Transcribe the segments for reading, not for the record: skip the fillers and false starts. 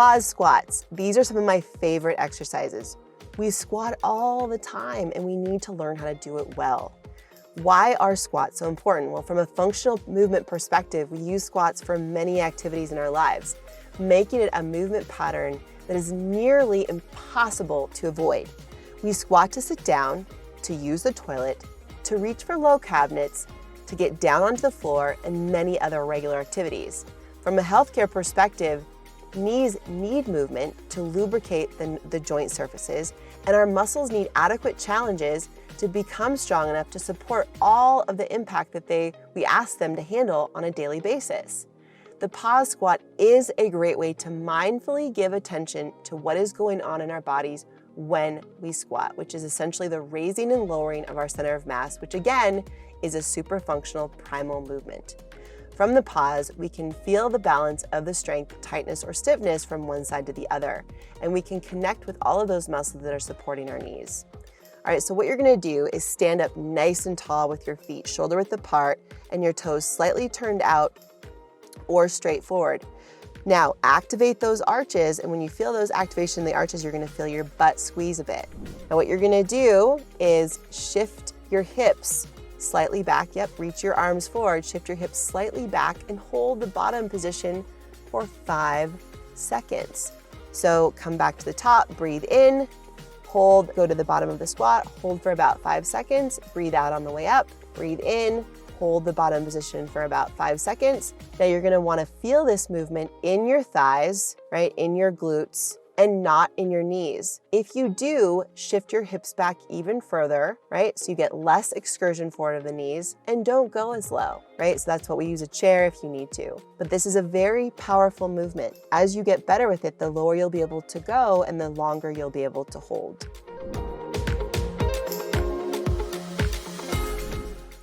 Pause squats. These are some of my favorite exercises. We squat all the time and we need to learn how to do it well. Why are squats so important? Well, from a functional movement perspective, we use squats for many activities in our lives, making it a movement pattern that is nearly impossible to avoid. We squat to sit down, to use the toilet, to reach for low cabinets, to get down onto the floor, and many other regular activities. From a healthcare perspective, knees need movement to lubricate the joint surfaces, and our muscles need adequate challenges to become strong enough to support all of the impact that we ask them to handle on a daily basis. The pause squat is a great way to mindfully give attention to what is going on in our bodies when we squat, which is essentially the raising and lowering of our center of mass, which again is a super functional primal movement. From the pause, we can feel the balance of the strength, tightness, or stiffness from one side to the other, and we can connect with all of those muscles that are supporting our knees. All right, so what you're gonna do is stand up nice and tall with your feet shoulder width apart and your toes slightly turned out or straight forward. Now, activate those arches, and when you feel those activation in the arches, you're gonna feel your butt squeeze a bit. Now, what you're gonna do is shift your hips slightly back. Yep, reach your arms forward, shift your hips slightly back, and hold the bottom position for 5 seconds. So come back to the top, breathe in, hold, go to the bottom of the squat, hold for about 5 seconds, breathe out on the way up, breathe in, hold the bottom position for about 5 seconds. Now you're gonna wanna feel this movement in your thighs, right, in your glutes, and not in your knees. If you do, shift your hips back even further, right? So you get less excursion forward of the knees, and don't go as low, right? So that's what we use a chair if you need to. But this is a very powerful movement. As you get better with it, the lower you'll be able to go and the longer you'll be able to hold.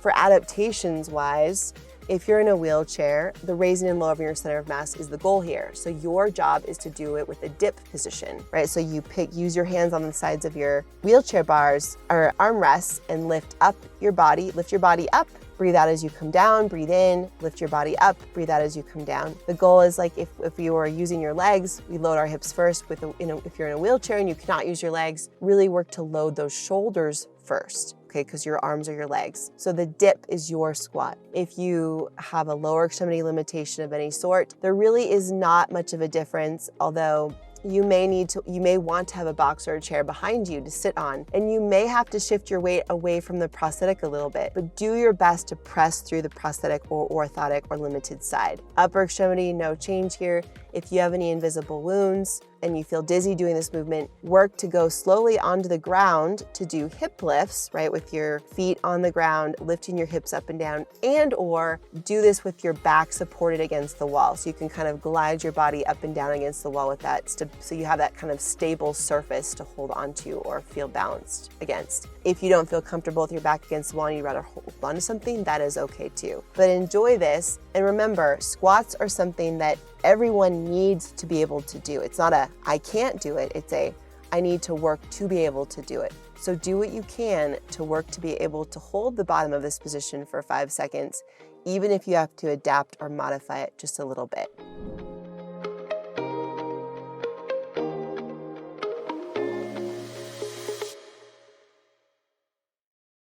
For adaptations wise, if you're in a wheelchair, the raising and lowering your center of mass is the goal here. So your job is to do it with a dip position, right? So you use your hands on the sides of your wheelchair bars or armrests and lift your body up, breathe out as you come down, breathe in, lift your body up, breathe out as you come down. The goal is like if you were using your legs, we load our hips first. If you're in a wheelchair and you cannot use your legs, really work to load those shoulders first. Okay, because your arms are your legs. So the dip is your squat. If you have a lower extremity limitation of any sort, there really is not much of a difference, although you may want to have a box or a chair behind you to sit on, and you may have to shift your weight away from the prosthetic a little bit, but do your best to press through the prosthetic or orthotic or limited side. Upper extremity, no change here. If you have any invisible wounds and you feel dizzy doing this movement, work to go slowly onto the ground to do hip lifts, right? With your feet on the ground, lifting your hips up and down, and or do this with your back supported against the wall. So you can kind of glide your body up and down against the wall with that, so you have that kind of stable surface to hold onto or feel balanced against. If you don't feel comfortable with your back against the wall and you'd rather hold onto something, that is okay too. But enjoy this, and remember, squats are something that everyone needs to be able to do. It's not a I can't do it, it's a I need to work to be able to do it. So do what you can to work to be able to hold the bottom of this position for 5 seconds, even if you have to adapt or modify it just a little bit.